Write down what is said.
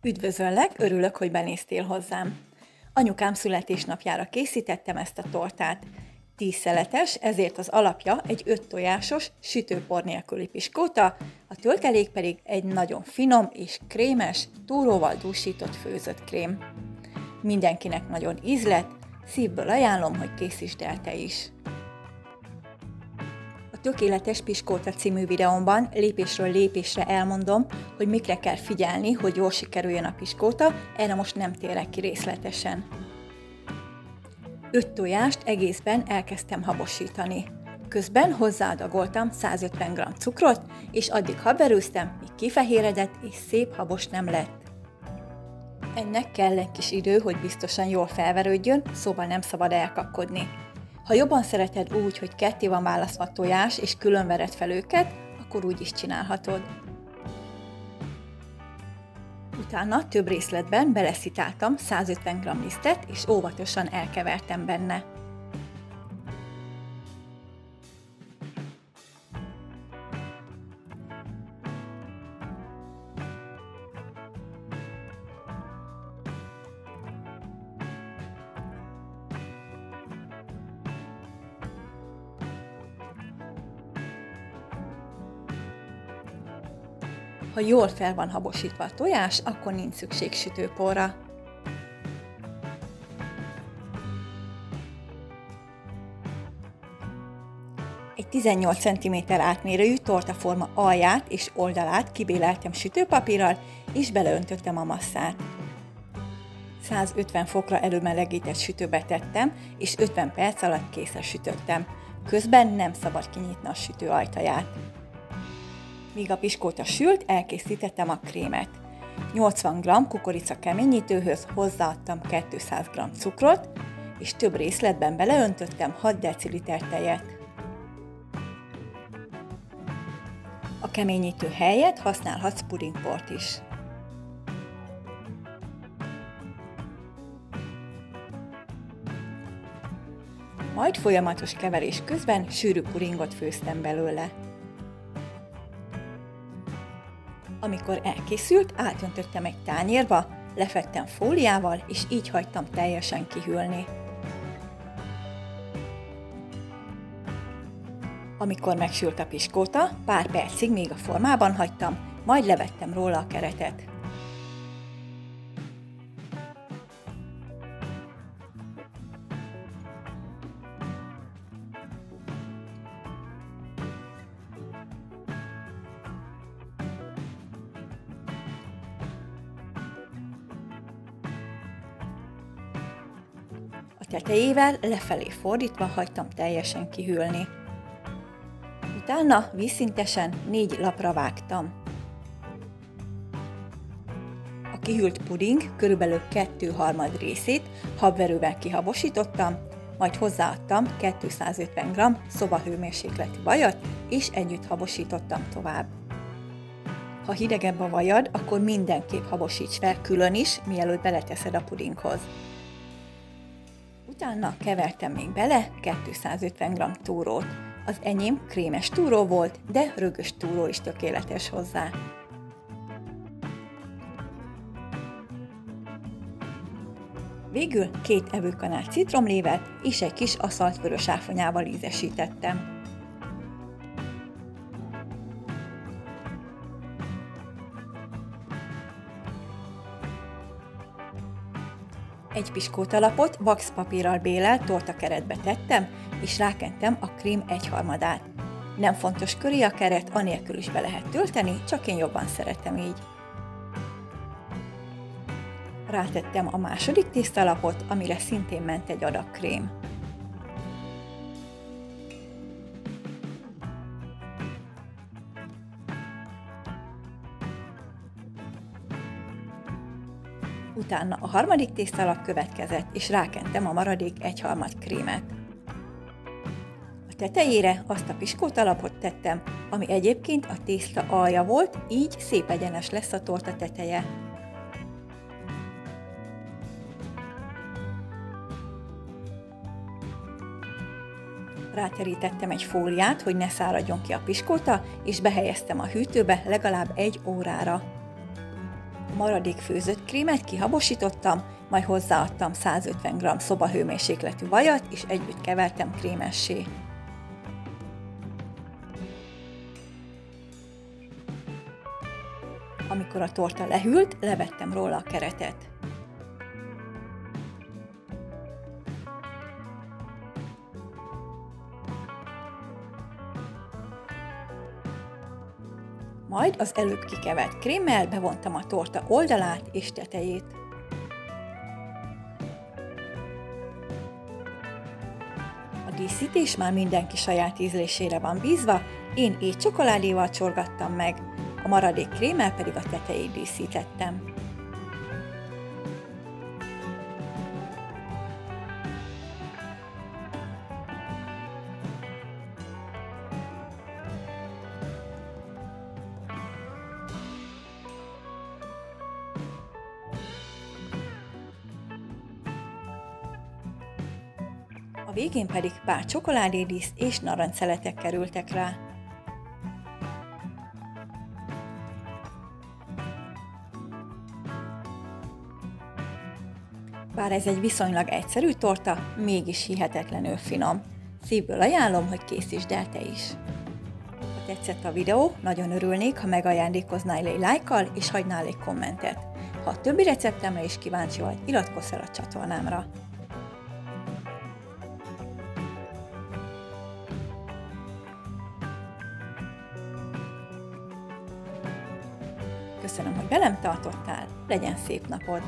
Üdvözöllek, örülök, hogy benéztél hozzám. Anyukám születésnapjára készítettem ezt a tortát. 10 szeletes, ezért az alapja egy 5 tojásos, sütőpor nélküli piskóta, a töltelék pedig egy nagyon finom és krémes, túróval dúsított főzött krém. Mindenkinek nagyon ízlet, szívből ajánlom, hogy készítsd el te is. A Tökéletes Piskóta című videómban lépésről lépésre elmondom, hogy mikre kell figyelni, hogy jól sikerüljön a piskóta, erre most nem térek ki részletesen. 5 tojást egészben elkezdtem habosítani. Közben hozzáadagoltam 150 g cukrot, és addig haverőztem, míg kifehéredett és szép habos nem lett. Ennek kell egy kis idő, hogy biztosan jól felverődjön, szóval nem szabad elkapkodni. Ha jobban szereted úgy, hogy ketté van választva a tojás és külön vered fel őket, akkor úgy is csinálhatod. Utána több részletben beleszitáltam 150 g lisztet, és óvatosan elkevertem benne. Ha jól fel van habosítva a tojás, akkor nincs szükség sütőporra. Egy 18 cm átmérőjű tortaforma alját és oldalát kibéleltem sütőpapírral, és beleöntöttem a masszát. 150 fokra előmelegített sütőbe tettem, és 50 perc alatt készre sütöttem. Közben nem szabad kinyitni a sütő ajtaját. Míg a piskóta sült, elkészítettem a krémet. 80 g kukorica keményítőhöz hozzáadtam 200 g cukrot, és több részletben beleöntöttem 6 dl tejet. A keményítő helyett használhatsz pudingport is. Majd folyamatos keverés közben sűrű pudingot főztem belőle. Amikor elkészült, átöntöttem egy tányérba, lefettem fóliával, és így hagytam teljesen kihűlni. Amikor megsült a piskóta, pár percig még a formában hagytam, majd levettem róla a keretet. A tetejével lefelé fordítva hagytam teljesen kihűlni. Utána vízszintesen 4 lapra vágtam. A kihűlt puding körülbelül 2/3 részét habverővel kihabosítottam, majd hozzáadtam 250 g szobahőmérsékleti vajat, és együtt habosítottam tovább. Ha hidegebb a vajad, akkor mindenképp habosíts fel külön is, mielőtt beleteszed a pudinghoz. Utána kevertem még bele 250 g túrót. Az enyém krémes túró volt, de rögös túró is tökéletes hozzá. Végül 2 evőkanál citromlével és egy kis aszalt vörös áfonyával ízesítettem. Egy piskótalapot vaxpapírral bélelt tortakeretbe tettem, és rákentem a krém 1/3-át. Nem fontos köré a keret, anélkül is be lehet tölteni, csak én jobban szeretem így. Rátettem a második tésztalapot, amire szintén ment egy adag krém. Utána a harmadik tésztalap következett, és rákentem a maradék 1/3 krémet. A tetejére azt a piskótalapot tettem, ami egyébként a tészta alja volt, így szép egyenes lesz a torta teteje. Ráterítettem egy fóliát, hogy ne száradjon ki a piskóta, és behelyeztem a hűtőbe legalább 1 órára. A maradék főzött krémet kihabosítottam, majd hozzáadtam 150 g szobahőmérsékletű vajat, és együtt kevertem krémessé. Amikor a torta lehűlt, levettem róla a keretet. Majd az előbb kikevert krémmel bevontam a torta oldalát és tetejét. A díszítés már mindenki saját ízlésére van bízva, én étcsokoládéval csorgattam meg, a maradék krémmel pedig a tetejét díszítettem. A végén pedig pár csokoládédísz és narancsszeletek kerültek rá. Bár ez egy viszonylag egyszerű torta, mégis hihetetlenül finom. Szívből ajánlom, hogy készítsd el te is. Ha tetszett a videó, nagyon örülnék, ha megajándékoznál egy lájkkal és hagynál egy kommentet. Ha a többi receptemre is kíváncsi vagy, iratkozz fel a csatornámra. Köszönöm, hogy velem tartottál, legyen szép napod!